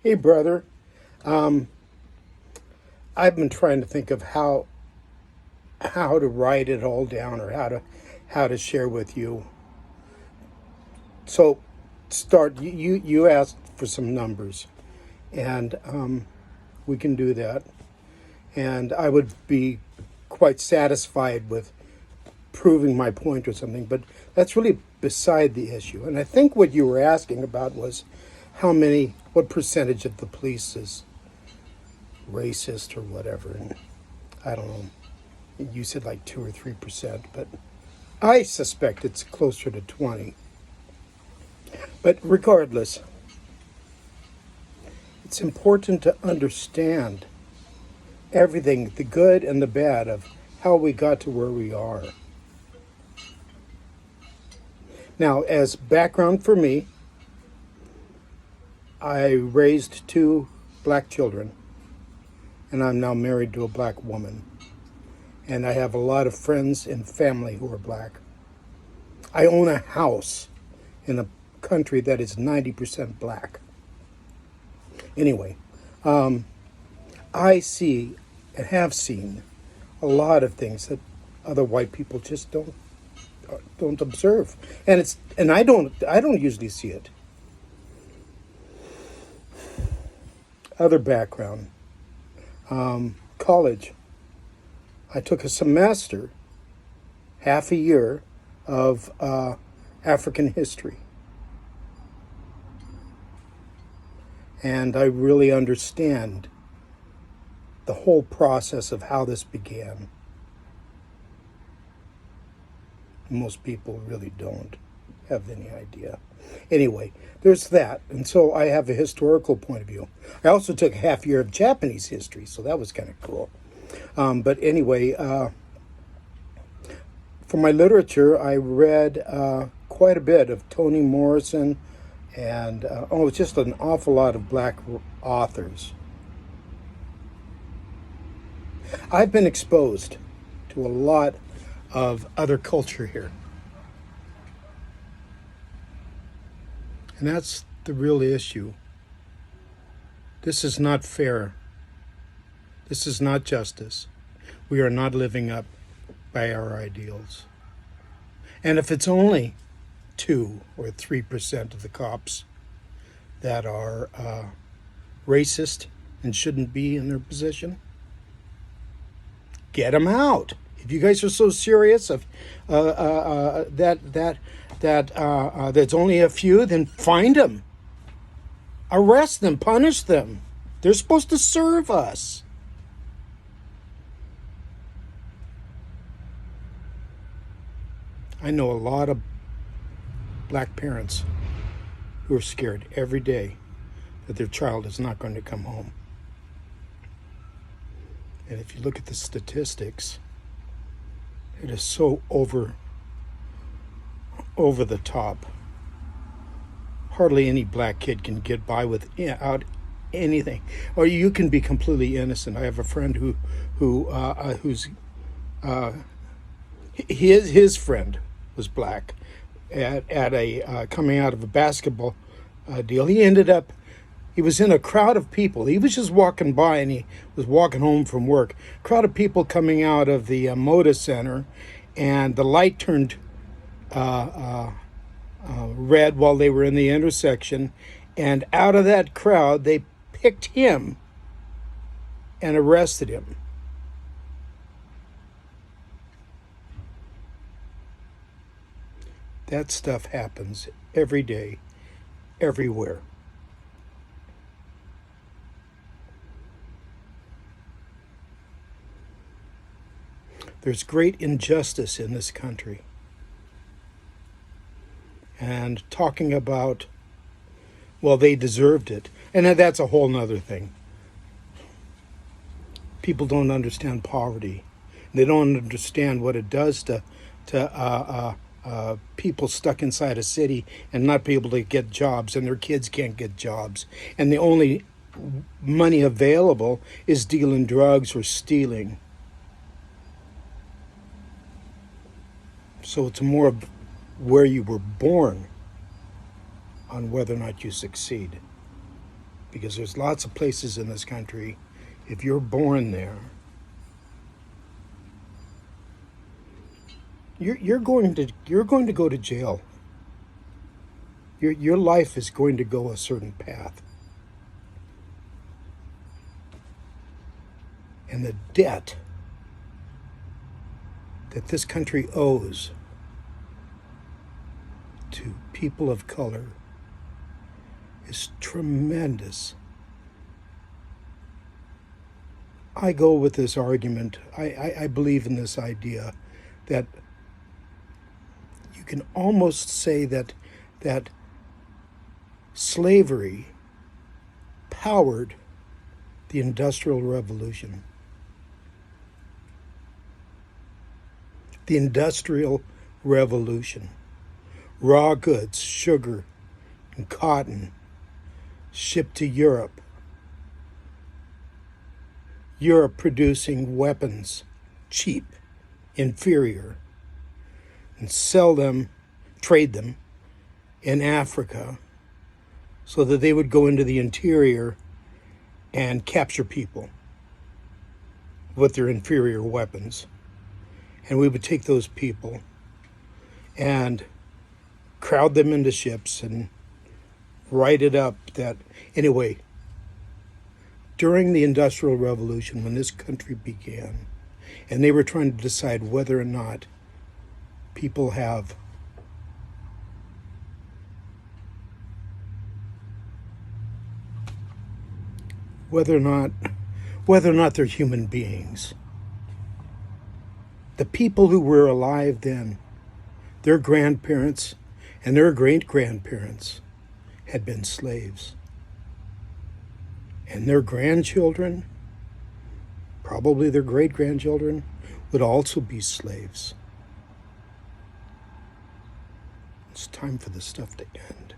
Hey, brother. Um, I've been trying to think of how to write it all down or how to share with you. So, start. You asked for some numbers, and we can do that. And I would be quite satisfied with proving my point or something, but that's really beside the issue. And I think what you were asking about was what percentage of the police is racist or whatever. And I don't know. You said like 2 or 3%, but I suspect it's closer to 20. But regardless, it's important to understand everything, the good and the bad, of how we got to where we are. Now, as background for me, I raised 2 black children, and I'm now married to a black woman. And I have a lot of friends and family who are black. I own a house in a country that is 90% black. Anyway, I see and have seen a lot of things that other white people just don't observe, and I don't usually see it. Other background, college. I took a semester, half a year, of African history. And I really understand the whole process of how this began. Most people really don't have any idea. Anyway, there's that. And so I have a historical point of view. I also took a half year of Japanese history, so that was kind of cool. But anyway, for my literature, I read quite a bit of Toni Morrison and just an awful lot of black authors. I've been exposed to a lot of other culture here. And that's the real issue. This is not fair. This is not justice. We are not living up by our ideals. And if it's only 2 or 3% of the cops that are racist and shouldn't be in their position, get them out. If you guys are so serious of that's only a few, then find them, arrest them, punish them. They're supposed to serve us. I know a lot of black parents who are scared every day that their child is not going to come home. And if you look at the statistics, it is so over the top. Hardly any black kid can get by without anything, or you can be completely innocent. I have a friend who's his friend was black at a coming out of a basketball deal. He was in a crowd of people. He was just walking by, and he was walking home from work. Crowd of people coming out of the Moda Center, and the light turned red while they were in the intersection. And out of that crowd, they picked him and arrested him. That stuff happens every day, everywhere. There's great injustice in this country. And talking about, well, they deserved it. And that's a whole nother thing. People don't understand poverty. They don't understand what it does to people stuck inside a city and not be able to get jobs, and their kids can't get jobs. And the only money available is dealing drugs or stealing. So it's more of where you were born on whether or not you succeed. because there's lots of places in this country, if you're born there, you're going to go to jail. Your life is going to go a certain path. And the debt that this country owes to people of color is tremendous. I go with this argument. I believe in this idea that you can almost say that slavery powered the Industrial Revolution. The Industrial Revolution. Raw goods, sugar, and cotton shipped to Europe. Europe producing weapons, cheap, inferior, and sell them, trade them in Africa so that they would go into the interior and capture people with their inferior weapons. And we would take those people and crowd them into ships and write it up that, anyway, during the Industrial Revolution, when this country began, and they were trying to decide whether or not people have whether or not they're human beings. The people who were alive then, their grandparents and their great-grandparents had been slaves. And their grandchildren, probably their great-grandchildren, would also be slaves. It's time for this stuff to end.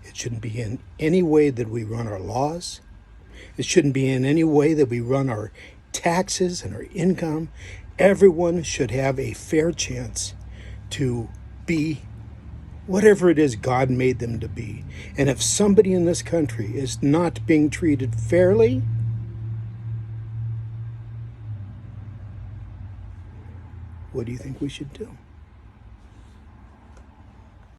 It shouldn't be in any way that we run our laws. It shouldn't be in any way that we run our taxes and our income. Everyone should have a fair chance to be whatever it is God made them to be. And if somebody in this country is not being treated fairly, what do you think we should do?